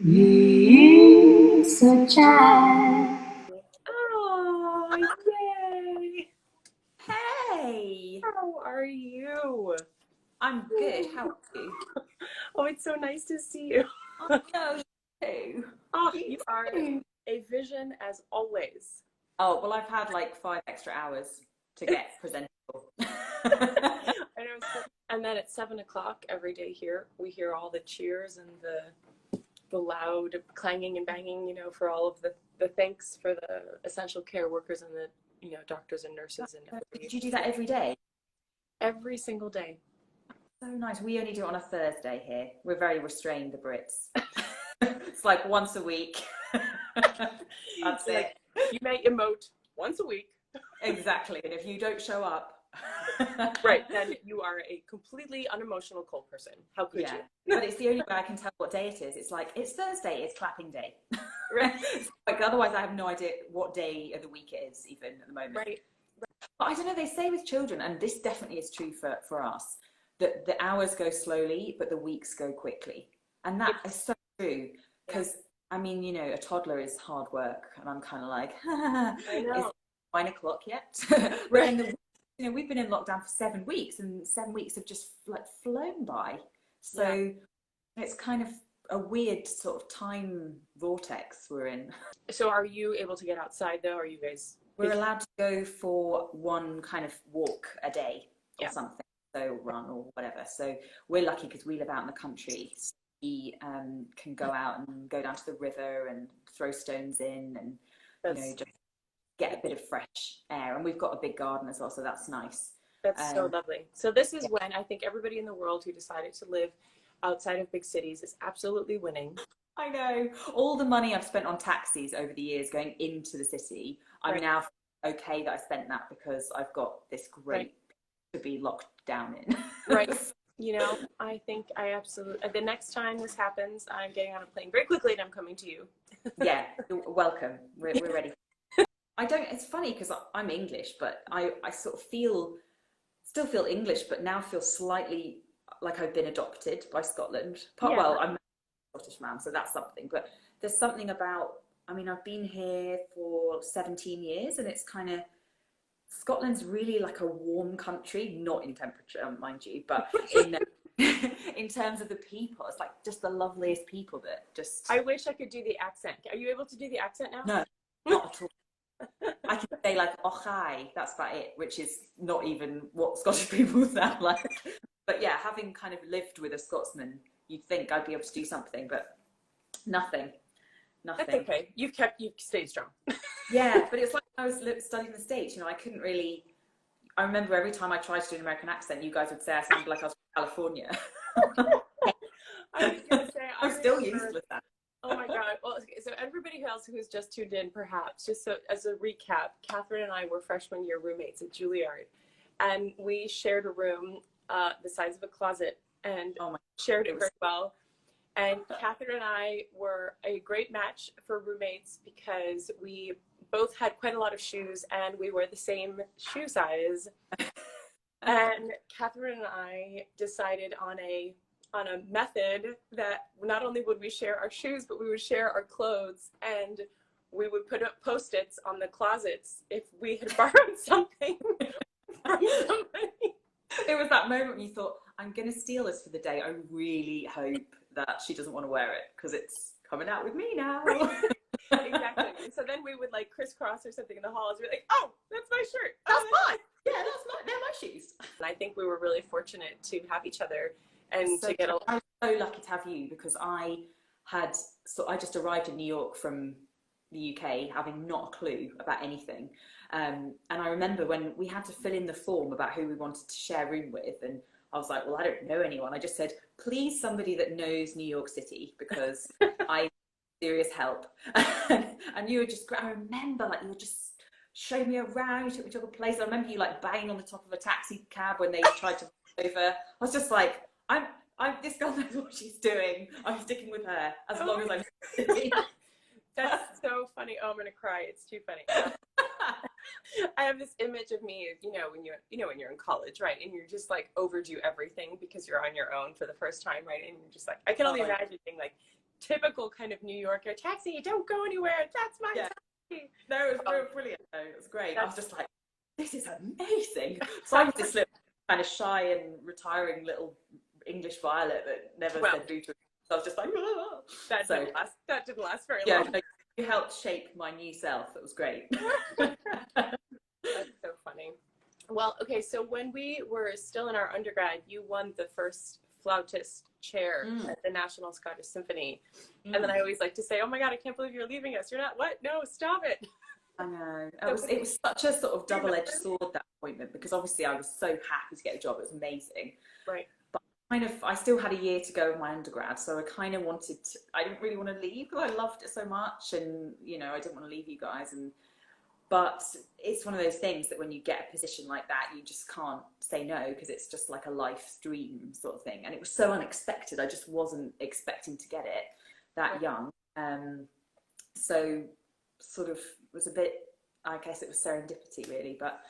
It's a chat. Oh, yay! Hey, How are you? I'm good. How are you? Oh, it's so nice to see you. I know you too. Oh, You you are too. a vision as always. Oh, well, I've had like 5 extra hours to get presentable. I know. And then at 7 o'clock every day here, we hear all the cheers and the loud clanging and banging, for all of the thanks for the essential care workers and the, doctors and nurses and Did everybody. you do that every day? Every single day. So nice. We only do it on a Thursday here. We're very restrained, the Brits. It's like once a week. That's Like, it. you may emote once a week. Exactly. And if you don't show up, Right, then you are a completely unemotional cold person. How could yeah. you? But it's the only way I can tell what day it is. It's like, it's Thursday, it's clapping day. Right. Like, otherwise, I have no idea what day of the week it is, even at the moment. Right. But I don't know, they say with children, and this definitely is true for us, that the hours go slowly, but the weeks go quickly. And that is so true. Because, I mean, a toddler is hard work, and I'm kind of like, I know. is 9 o'clock yet? But Right. then we've been in lockdown for 7 weeks, and 7 weeks have just like flown by. So it's kind of a weird sort of time vortex we're in. So are you able to get outside though? Are you guys? We're allowed to go for one kind of walk a day or Yeah. something, so run or whatever. So we're lucky because we live out in the country. So we can go out and go down to the river and throw stones in and just get a bit of fresh air. And we've got a big garden as well, so that's nice. That's so lovely. So this is when I think everybody in the world who decided to live outside of big cities is absolutely winning. I know. All the money I've spent on taxis over the years going into the city, I'm now okay that I spent that because I've got this great to be locked down in. Right. I think I absolutely, the next time this happens, I'm getting on a plane very quickly and I'm coming to you. Yeah, you're welcome. We're ready. It's funny because I'm English, but I sort of still feel English, but now feel slightly like I've been adopted by Scotland. Well, I'm Scottish man, so that's something. But there's something about, I've been here for 17 years, and it's kind of, Scotland's really like a warm country, not in temperature, mind you, but in in terms of the people, it's like just the loveliest people that just. I wish I could do the accent. Are you able to do the accent now? No, not at all. I can say like "ochai," that's about it, which is not even what Scottish people sound like. But yeah, having kind of lived with a Scotsman, you'd think I'd be able to do something, but nothing. That's okay. You've stayed strong. Yeah, but it's like I was studying in the States, I couldn't really. I remember every time I tried to do an American accent, you guys would say I sounded like I was from California. I was going to say, I'm still useless at. Oh my God. Well, so everybody else who's just tuned in, perhaps, just so as a recap, Catherine and I were freshman year roommates at Juilliard, and we shared a room the size of a closet and shared it very well. And Catherine and I were a great match for roommates because we both had quite a lot of shoes and we were the same shoe size. And Catherine and I decided on a method that not only would we share our shoes, but we would share our clothes, and we would put up Post-its on the closets if we had borrowed something from somebody. It was that moment when you thought, I'm going to steal this for the day. I really hope that she doesn't want to wear it because it's coming out with me now. Exactly. And so then we would like crisscross or something in the halls. We're like, oh, that's my shirt. That's mine. Yeah, they're my shoes. And I think we were really fortunate to have each other and to get along. I'm so lucky to have you because I just arrived in New York from the UK having not a clue about anything. And I remember when we had to fill in the form about who we wanted to share a room with, and I was like, well, I don't know anyone. I just said, please, somebody that knows New York City because I need serious help. And you were just, I remember like you were just showed me around, you took me to a place. I remember you like banging on the top of a taxi cab when they tried to over. I was just like, this girl knows what she's doing. I'm sticking with her as long as I'm sitting. That's so funny. Oh, I'm gonna cry. It's too funny. I have this image of me, when you're in college, right? And you're just like overdo everything because you're on your own for the first time, right? And you're just like, I can only imagine being like typical kind of New Yorker, taxi, don't go anywhere, that's my taxi. No, it was brilliant though. It was great. I was just like, this is amazing. So I was this little kind of shy and retiring little English violet that never said boo to it. So I was just like, ah. That didn't last very long. Yeah, you helped shape my new self. It was great. That's so funny. Well, okay, so when we were still in our undergrad, you won the first flautist chair at the National Scottish Symphony. And then I always like to say, oh my God, I can't believe you're leaving us. You're not, what? No, stop it. I know. It was such a sort of double-edged sword, that appointment, because obviously I was so happy to get the job. It was amazing. Right. But I still had a year to go in my undergrad, so I kind of I didn't really want to leave because I loved it so much, and, you know, I didn't want to leave you guys. But it's one of those things that when you get a position like that, you just can't say no, because it's just like a life dream sort of thing. And it was so unexpected. I just wasn't expecting to get it that young. So sort of was a bit, I guess it was serendipity really, but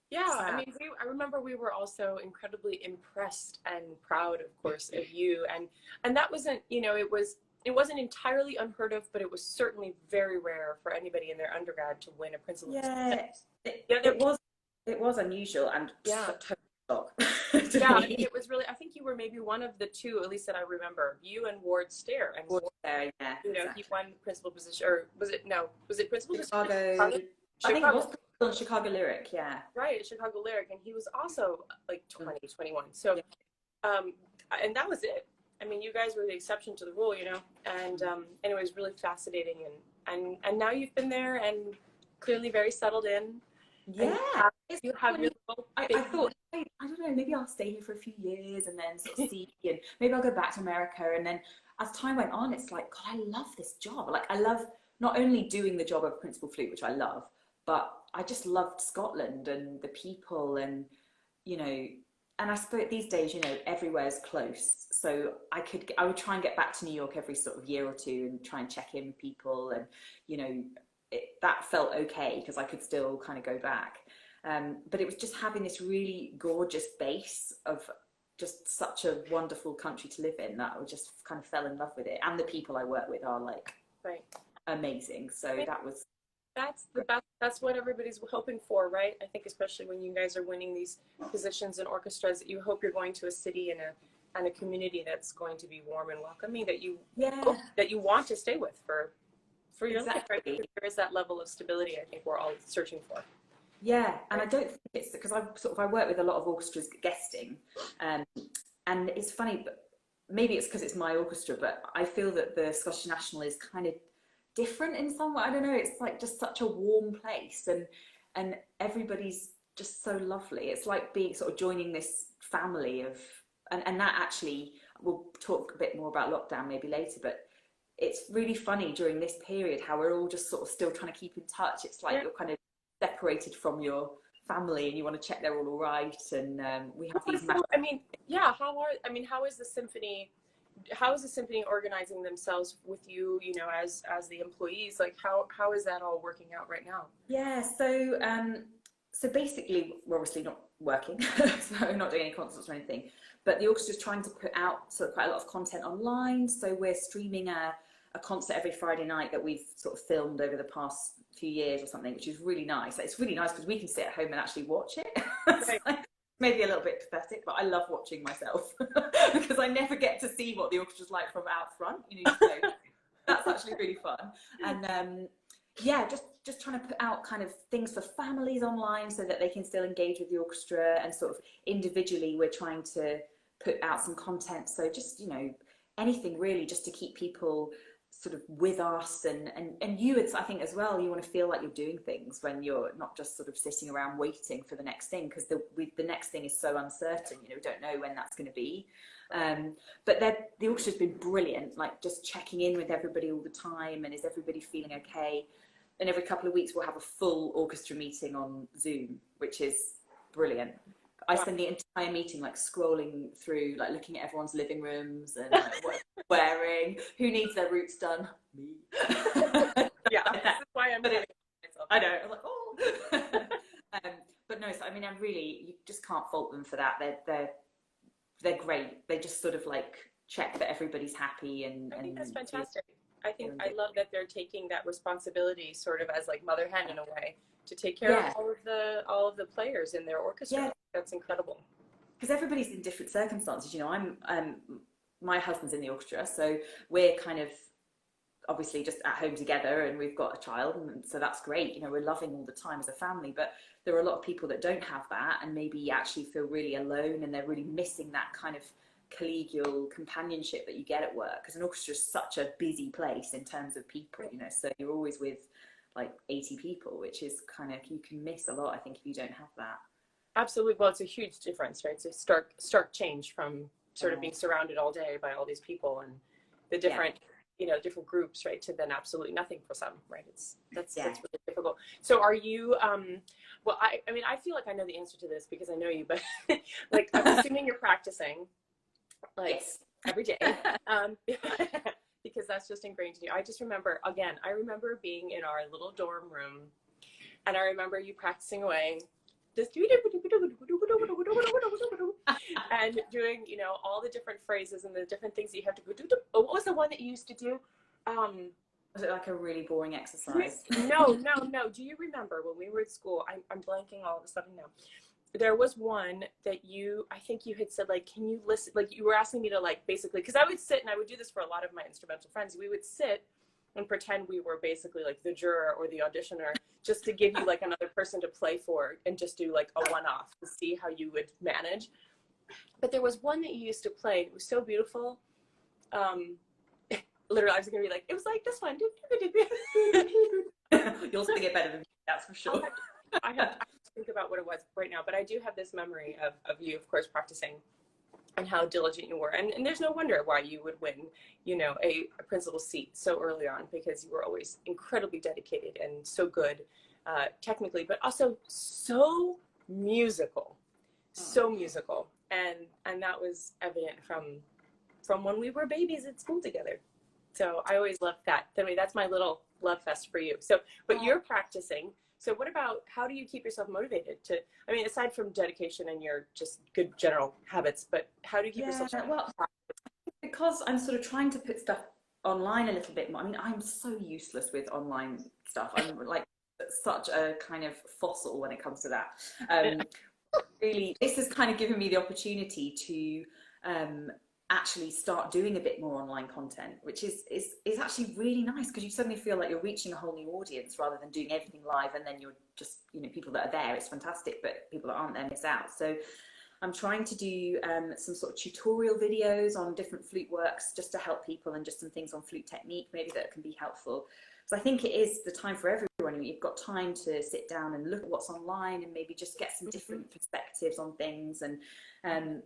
yeah, I mean, I remember we were also incredibly impressed and proud, of course, of you. And that wasn't, you know, it wasn't entirely unheard of, but it was certainly very rare for anybody in their undergrad to win a principal. Yeah, it was unusual and total shock. Yeah, I mean, it was really, I think you were maybe one of the two, at least that I remember, you and Ward Stair. And Ward Stair, yeah. You know, exactly. He won principal position, or was it principal Chicago, position? I think it was on Chicago Lyric, yeah. Right, Chicago Lyric, and he was also like 20, 21. So, and that was it. I mean, you guys were the exception to the rule, you know, and it was really fascinating, and now you've been there and clearly very settled in. Yeah, you have your little I thought, I don't know, maybe I'll stay here for a few years and then sort of see, and maybe I'll go back to America. And then as time went on, it's like, God, I love this job. Like, I love not only doing the job of principal flute, which I love, but I just loved Scotland and the people, and, you know, and I suppose these days, you know, everywhere's close. So I would try and get back to New York every sort of year or two and try and check in with people, and, you know, that felt okay because I could still kind of go back. But it was just having this really gorgeous base of just such a wonderful country to live in that I just kind of fell in love with it. And the people I work with are like amazing. So that's the best. That's what everybody's hoping for, right? I think especially when you guys are winning these positions in orchestras, that you hope you're going to a city and a community that's going to be warm and welcoming, that you want to stay with for your life, right? Because there is that level of stability I think we're all searching for. Yeah, and I don't think it's because I work with a lot of orchestras guesting, and it's funny, but maybe it's because it's my orchestra, but I feel that the Scottish National is kind of different in some way. I don't know, it's like just such a warm place, and everybody's just so lovely. It's like being sort of joining this family of, and that actually, we'll talk a bit more about lockdown maybe later, but it's really funny during this period how we're all just sort of still trying to keep in touch. It's like you're kind of separated from your family and you want to check they're all right, and we have these how is the symphony organizing themselves with you, you know, as the employees? Like how is that all working out right now? So basically we're obviously not working, so not doing any concerts or anything, but the orchestra's trying to put out sort of quite a lot of content online. So we're streaming a concert every Friday night that we've sort of filmed over the past few years or something, which is really nice. It's really nice because we can sit at home and actually watch it. Like, maybe a little bit pathetic, but I love watching myself because I never get to see what the orchestra's like from out front, you know, so that's actually really fun. And just trying to put out kind of things for families online so that they can still engage with the orchestra, and sort of individually we're trying to put out some content. So just, you know, anything really just to keep people sort of with us, and you, it's, I think as well, you want to feel like you're doing things when you're not just sort of sitting around waiting for the next thing, because the next thing is so uncertain, you know, we don't know when that's going to be. But the orchestra's been brilliant, like just checking in with everybody all the time, and is everybody feeling okay? And every couple of weeks we'll have a full orchestra meeting on Zoom, which is brilliant. I spend the entire meeting like scrolling through, like looking at everyone's living rooms and like, what they're wearing, who needs their roots done. Me. Yeah, that's why I'm doing it myself. I know. I'm like, oh. But no, so I mean, you just can't fault them for that. They're great. They just sort of like check that everybody's happy. And I think that's fantastic. I love that they're taking that responsibility sort of as like mother hen in a way to take care of all of the players in their orchestra. Yeah. That's incredible. Because everybody's in different circumstances. You know, my husband's in the orchestra, so we're kind of obviously just at home together, and we've got a child, and so that's great. You know, we're loving all the time as a family, but there are a lot of people that don't have that and maybe actually feel really alone, and they're really missing that kind of collegial companionship that you get at work, because an orchestra is such a busy place in terms of people, you know, so you're always with like 80 people, which is kind of, you can miss a lot, I think, if you don't have that. Absolutely. Well, it's a huge difference, right? It's a stark change from sort of being surrounded all day by all these people and the different you know, different groups, right, to then absolutely nothing for some, right? That's really difficult. So are you well, I mean, I feel like I know the answer to this because I know you, but like I'm assuming you're practicing like every day, because that's just ingrained in you. I just remember, again, I remember being in our little dorm room, and I remember you practicing away this and doing, you know, all the different phrases and the different things that you have to go do. What was the one that you used to do? Was it like a really boring exercise? No. Do you remember when we were at school? I'm blanking all of a sudden now. There was one that I think you had said, like, can you listen? Like, you were asking me to, like, basically, because I would sit, and I would do this for a lot of my instrumental friends. We would sit and pretend we were basically like the juror or the auditioner, just to give you like another person to play for and just do like a one-off to see how you would manage. But there was one that you used to play. It was so beautiful. Literally, I was going to be like, it was like this one. You'll sing it better than me, that's for sure. I have to think about what it was right now, but I do have this memory of you, of course, practicing and how diligent you were. And there's no wonder why you would win, you know, a principal seat so early on, because you were always incredibly dedicated and so good technically, but also so musical, And that was evident from when we were babies at school together. So I always loved that. I mean, that's my little love fest for you. So, but you're practicing. So what about, how do you keep yourself motivated to, I mean, aside from dedication and your just good general habits, but how do you keep yourself? Well, because I'm sort of trying to put stuff online a little bit more. I mean, I'm so useless with online stuff. I'm like such a kind of fossil when it comes to that. Really, this has kind of given me the opportunity to actually start doing a bit more online content, which is actually really nice, because you suddenly feel like you're reaching a whole new audience rather than doing everything live and then you're just, you know, people that are there, it's fantastic, but people that aren't there miss out. So I'm trying to do some sort of tutorial videos on different flute works just to help people, and just some things on flute technique maybe that can be helpful. So I think it is the time for everyone. You've got time to sit down and look at what's online and maybe just get some different perspectives on things. And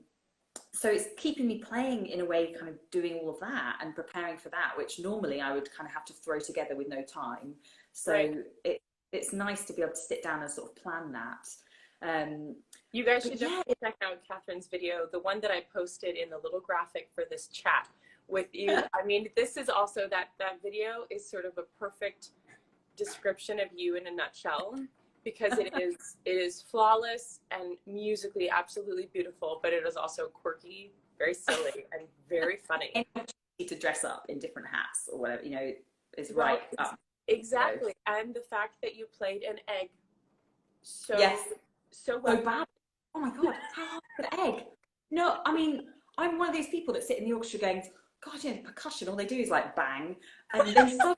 so it's keeping me playing in a way, kind of doing all of that and preparing for that, which normally I would kind of have to throw together with no time. So it's nice to be able to sit down and sort of plan that. You guys should definitely check out Katherine's video, the one that I posted in the little graphic for this chat with you. I mean, this is also that video is sort of a perfect description of you in a nutshell, because it is flawless and musically absolutely beautiful, but it is also quirky, very silly, and very funny. And you need to dress up in different hats or whatever, you know, is right up. Exactly. And the fact that you played an egg so well. So bad. Oh my God, how hard is an egg? No, I mean, I'm one of these people that sit in the orchestra going, God, you know, percussion, all they do is like bang, and then suddenly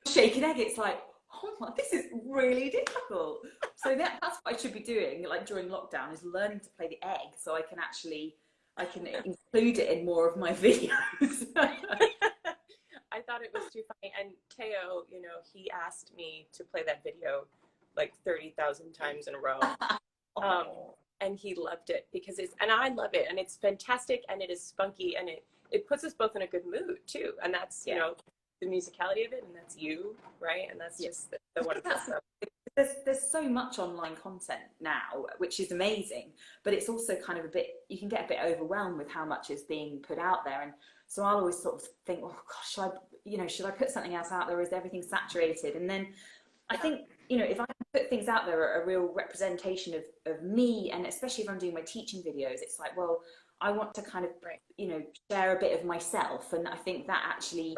shake an egg, it's like, oh my, this is really difficult. So that's what I should be doing, like during lockdown, is learning to play the egg, so I can include it in more of my videos. I thought it was too funny, and Teo, you know, he asked me to play that video like 30,000 times in a row. And he loved it because and I love it, and it's fantastic, and it is spunky, and it puts us both in a good mood too. And that's, you know, the musicality of it, and that's you, right? And that's just the wonderful stuff. There's so much online content now, which is amazing, but it's also kind of you can get a bit overwhelmed with how much is being put out there. And so I'll always sort of think, oh gosh, should I put something else out there, or is everything saturated? And then I think, you know, if I put things out there, a real representation of me, and especially if I'm doing my teaching videos, it's like, well, I want to kind of, you know, share a bit of myself, and I think that actually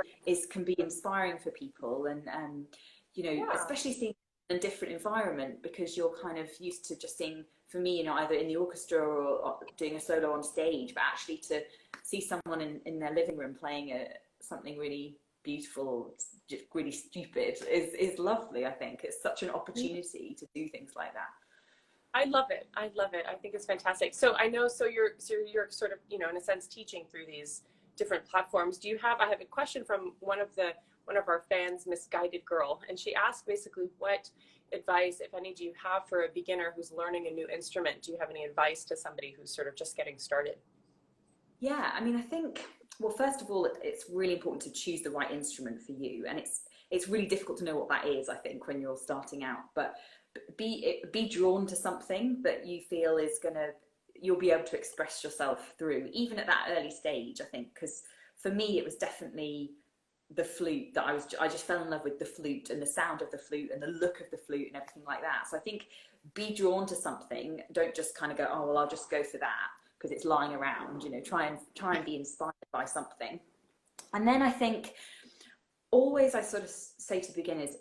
can be inspiring for people, and you know, especially seeing in a different environment, because you're kind of used to just seeing, for me, you know, either in the orchestra or doing a solo on stage, but actually to see someone in their living room playing something really beautiful, just really stupid, is lovely. I think it's such an opportunity to do things like that. I love it. I love it. I think it's fantastic. So I know, so you're sort of, you know, in a sense, teaching through these different platforms. Do you have, I have a question from one of our fans, Misguided Girl, and she asked basically, what advice, if any, do you have for a beginner who's learning a new instrument? Do you have any advice to somebody who's sort of just getting started? Yeah, I mean, I think, well, first of all, it's really important to choose the right instrument for you, and it's really difficult to know what that is, I think, when you're starting out. But be drawn to something that you feel is you'll be able to express yourself through, even at that early stage, I think. Because for me, it was definitely the flute that I just fell in love with the flute and the sound of the flute and the look of the flute and everything like that. So I think be drawn to something. Don't just kind of go, oh well, I'll just go for that because it's lying around. You know, try and be inspired by something. And then I think always I sort of say to beginners,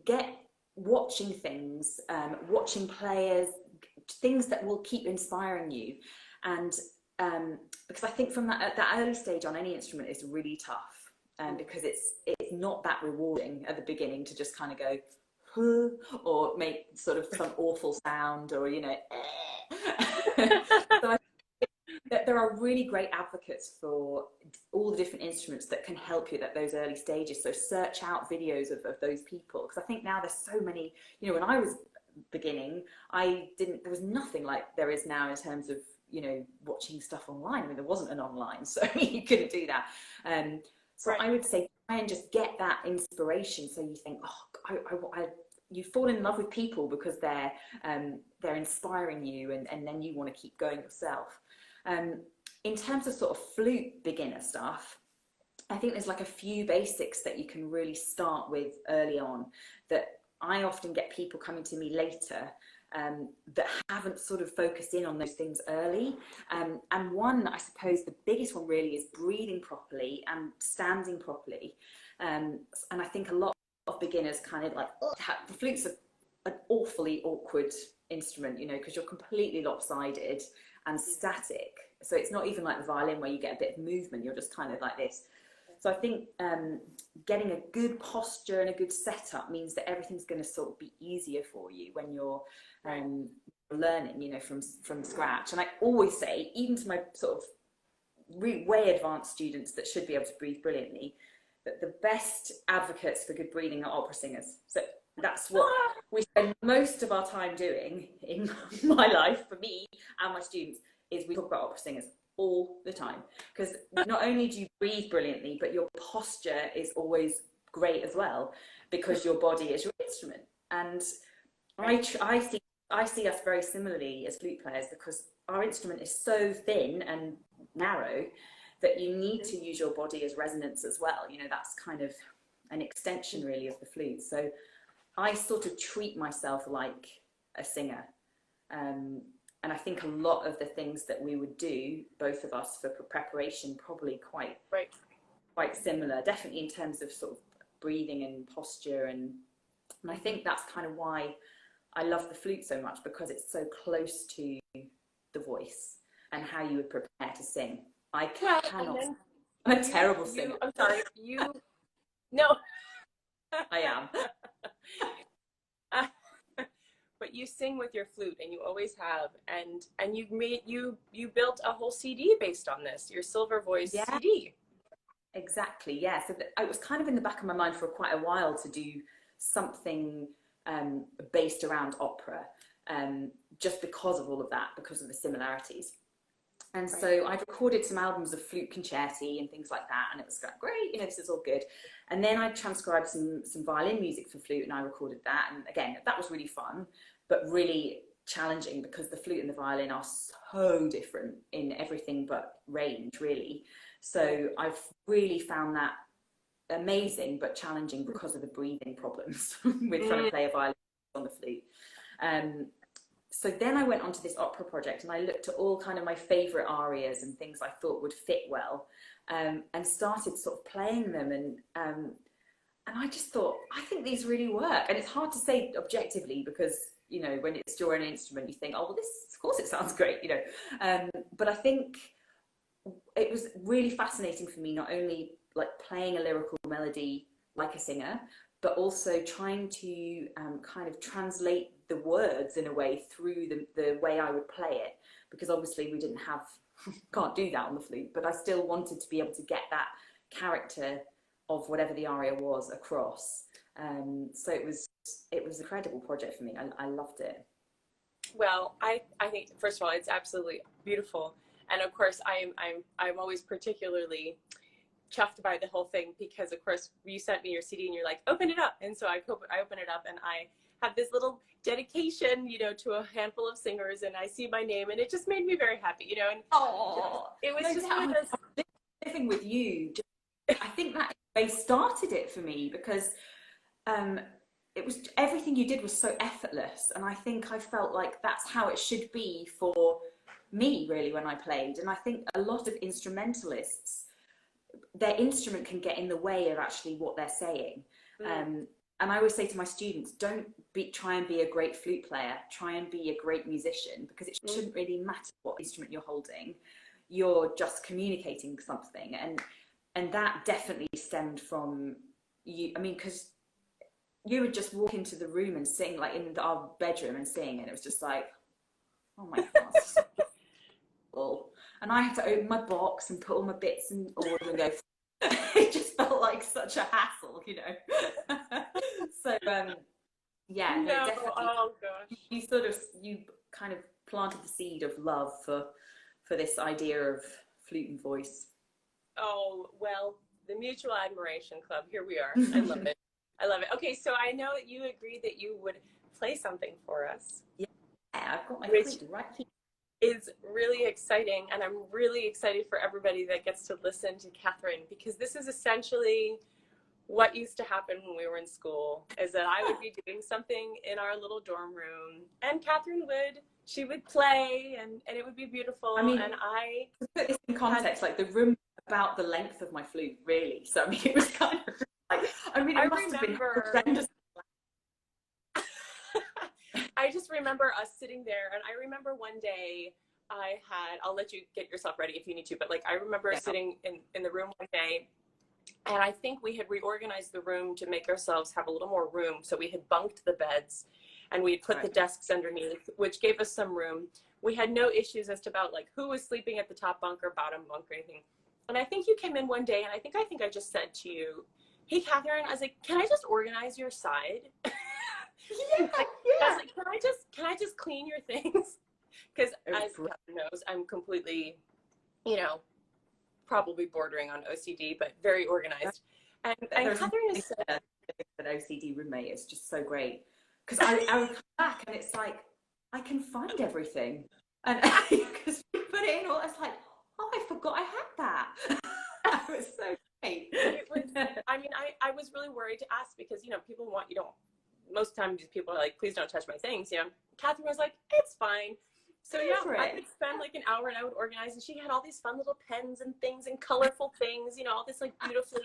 get watching things, watching players, things that will keep inspiring you. And because I think from that early stage on any instrument is really tough, because it's not that rewarding at the beginning to just kind of go or make sort of some awful sound, or you know. So I think there are really great advocates for all the different instruments that can help you at those early stages. So search out videos of those people, because I think now there's so many, you know, when I was beginning, there was nothing like there is now in terms of, you know, watching stuff online. I mean, there wasn't an online, so you couldn't do that. So I would say try and just get that inspiration, so you think, oh, you fall in love with people because they're inspiring you, and then you want to keep going yourself. In terms of sort of flute beginner stuff, I think there's like a few basics that you can really start with early on, that I often get people coming to me later that haven't sort of focused in on those things early. And one, I suppose the biggest one really is breathing properly and standing properly. And I think a lot of beginners kind of like, oh, the flute's an awfully awkward instrument, you know, because you're completely lopsided and static. So it's not even like the violin where you get a bit of movement, you're just kind of like this. So I think getting a good posture and a good setup means that everything's going to sort of be easier for you when you're learning, you know, from scratch. And I always say, even to my sort of way advanced students that should be able to breathe brilliantly, that the best advocates for good breathing are opera singers. So that's what we spend most of our time doing in my life, for me and my students, is we talk about opera singers all the time, because not only do you breathe brilliantly, but your posture is always great as well, because your body is your instrument. And I see us very similarly as flute players, because our instrument is so thin and narrow that you need to use your body as resonance as well. You know, that's kind of an extension really of the flute. So I sort of treat myself like a singer. And I think a lot of the things that we would do, both of us, for preparation, probably quite similar, definitely in terms of sort of breathing and posture. And I think that's kind of why I love the flute so much, because it's so close to the voice and how you would prepare to sing. I cannot. I'm a terrible singer. I'm sorry. No. I am. But you sing with your flute, and you always have, and you built a whole CD based on this, your Silver Voice CD. Exactly, yeah. So it was kind of in the back of my mind for quite a while to do something based around opera, just because of all of that, because of the similarities. And so I'd recorded some albums of flute concerti and things like that, and it was great, you know, this is all good. And then I transcribed some violin music for flute, and I recorded that. And again, that was really fun, but really challenging, because the flute and the violin are so different in everything but range, really. So I've really found that amazing but challenging because of the breathing problems with trying to play a violin on the flute. so then I went on to this opera project and I looked at all kind of my favorite arias and things I thought would fit well, and started sort of playing them. And I just thought, I think these really work. And it's hard to say objectively because, you know, when it's your own instrument, you think, oh, well, this, of course it sounds great, you know. But I think it was really fascinating for me, not only like playing a lyrical melody like a singer, but also trying to kind of translate the words in a way through the way I would play it. Because obviously we didn't have, can't do that on the flute, but I still wanted to be able to get that character of whatever the aria was across. So it was an incredible project for me. I loved it. Well, I think first of all, it's absolutely beautiful, and of course, I'm always particularly chuffed by the whole thing because, of course, you sent me your CD and you're like, open it up, and so I open it up and I have this little dedication, you know, to a handful of singers, and I see my name, and it just made me very happy, you know. And it was just one of those. Living with you, I think that they started it for me because it was, everything you did was so effortless, and I think I felt like that's how it should be for me really when I played. And I think a lot of instrumentalists, their instrument can get in the way of actually what they're saying. And I always say to my students, don't try and be a great flute player, try and be a great musician, because it shouldn't really matter what instrument you're holding, you're just communicating something. And that definitely stemmed from you. I mean, because you would just walk into the room and sing, like in our bedroom and sing, and it was just like, oh my God. And I had to open my box and put all my bits in order and go, it just felt like such a hassle, you know. So, yeah, no, definitely. Oh gosh. You kind of planted the seed of love for this idea of flute and voice. Oh, well, the Mutual Admiration Club, here we are. I love it. I love it. Okay, so I know that you agreed that you would play something for us. Yeah, I've got my flute right here. Is really exciting, and I'm really excited for everybody that gets to listen to Katherine, because this is essentially what used to happen when we were in school, is that I would be doing something in our little dorm room, and Katherine she would play, and it would be beautiful. I mean, and I to put this in context, like the room about the length of my flute, really. So I mean, it was kind of like, I mean, it must have been horrendous. I just remember us sitting there, and I remember one day I'll let you get yourself ready if you need to, but like I remember sitting in the room one day, and I think we had reorganized the room to make ourselves have a little more room. So we had bunked the beds, and we had put the desks underneath, which gave us some room. We had no issues as to about like who was sleeping at the top bunk or bottom bunk or anything. And I think you came in one day, and I think I just said to you, hey, Katherine, I was like, can I just organize your side? I was like, can I just clean your things? Because as Katherine knows, I'm completely, you know, probably bordering on OCD, but very organized. And Katherine is an OCD roommate is just so great, because I would come back and it's like I can find everything, and because we put it in all, it's like, oh, I forgot I had that. It was so great. It was, I mean, I was really worried to ask, because, you know, people want, you know, most times people are like, please don't touch my things, you know. Katherine was like, it's fine. So yeah, I would spend like an hour and I would organize, and she had all these fun little pens and things and colorful things, you know, all this like beautifully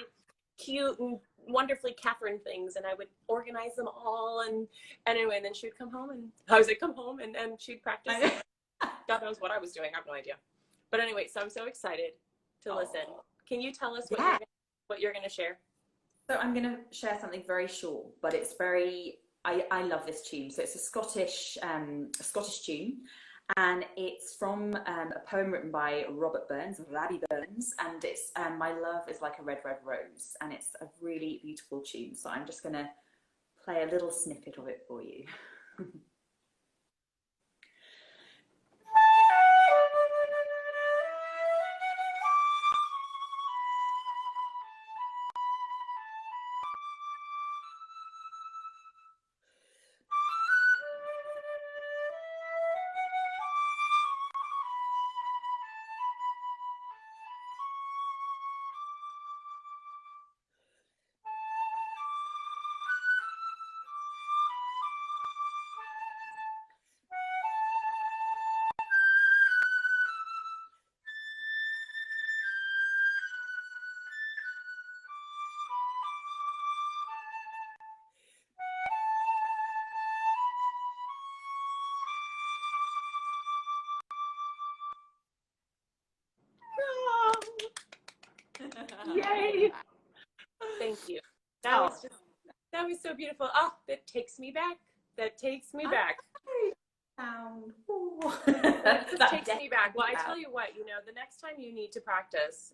cute and wonderfully Katherine things, and I would organize them all, and anyway, and then she would come home, and I was like, come home, and she'd practice. God knows what I was doing, I have no idea. But anyway, so I'm so excited to listen. Can you tell us what you're going to share? So I'm going to share something very short, but it's very, I love this tune. So it's a Scottish tune, and it's from a poem written by Robert Burns, Rabbie Burns, and it's My Love is Like a Red, Red Rose, and it's a really beautiful tune. So I'm just going to play a little snippet of it for you. Thank you. That was so beautiful. Oh, that takes me back. That takes me back. That just takes me back. Well, I tell you what, the next time you need to practice,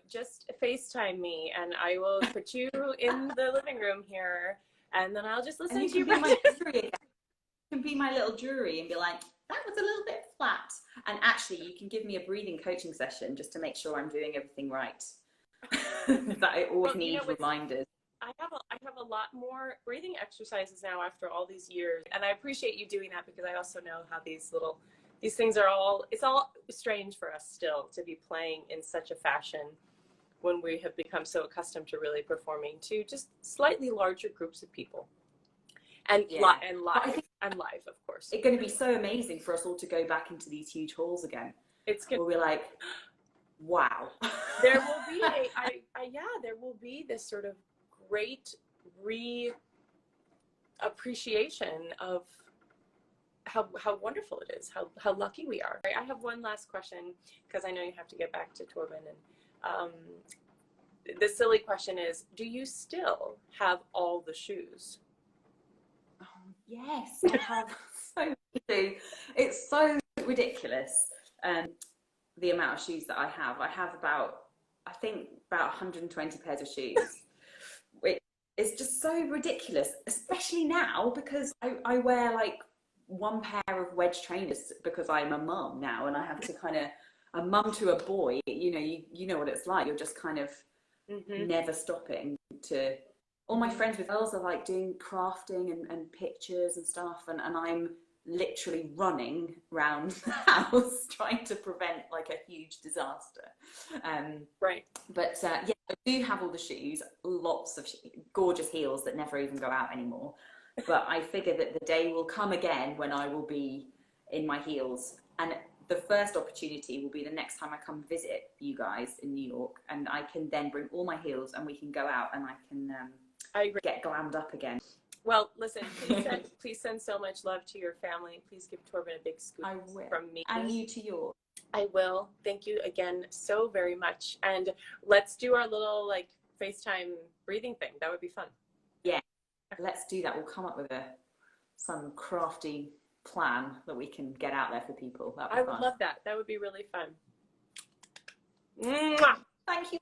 just FaceTime me and I will put you in the living room here and then I'll just listen to you practice. You can be my little jury and be like, that was a little bit flat. And actually, you can give me a breathing coaching session just to make sure I'm doing everything right. That I always need reminders. I have a lot more breathing exercises now after all these years, and I appreciate you doing that because I also know how these things are it's all strange for us still to be playing in such a fashion when we have become so accustomed to really performing to just slightly larger groups of people. And live, of course. It's going to be so amazing for us all to go back into these huge halls again. We'll be like, wow. There will be there will be this sort of great appreciation of how wonderful it is, how lucky we are. I have one last question because I know you have to get back to Torben, and the silly question is, do you still have all the shoes? Yes, I have. So do. It's so ridiculous. The amount of shoes that I have. I have about 120 pairs of shoes, which is just so ridiculous, especially now because I wear like one pair of wedge trainers because I'm a mum now and I have to kind of, a mum to a boy, you know what it's like. You're just kind of never stopping to. All my friends with girls are like doing crafting and pictures and stuff, and I'm literally running around the house trying to prevent like a huge disaster. Right. But I do have all the shoes, lots of gorgeous heels that never even go out anymore. But I figure that the day will come again when I will be in my heels, and the first opportunity will be the next time I come visit you guys in New York, and I can then bring all my heels and we can go out and I can get glammed up again. Well, listen, please send so much love to your family. Please give Torben a big scoop from me. And you to yours. I will. Thank you again so very much. And let's do our little FaceTime breathing thing. That would be fun. Yeah, let's do that. We'll come up with some crafty plan that we can get out there for people. That'd be fun. I would love that. That would be really fun. Mwah. Thank you.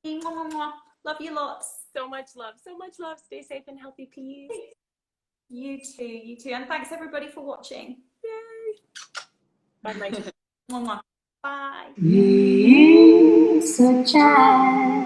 Mwah, mwah. Love you lots. So much love. So much love. Stay safe and healthy, please. You too. You too. And thanks everybody for watching. Yay. Bye, my Mwah, mwah. Bye. It's a child.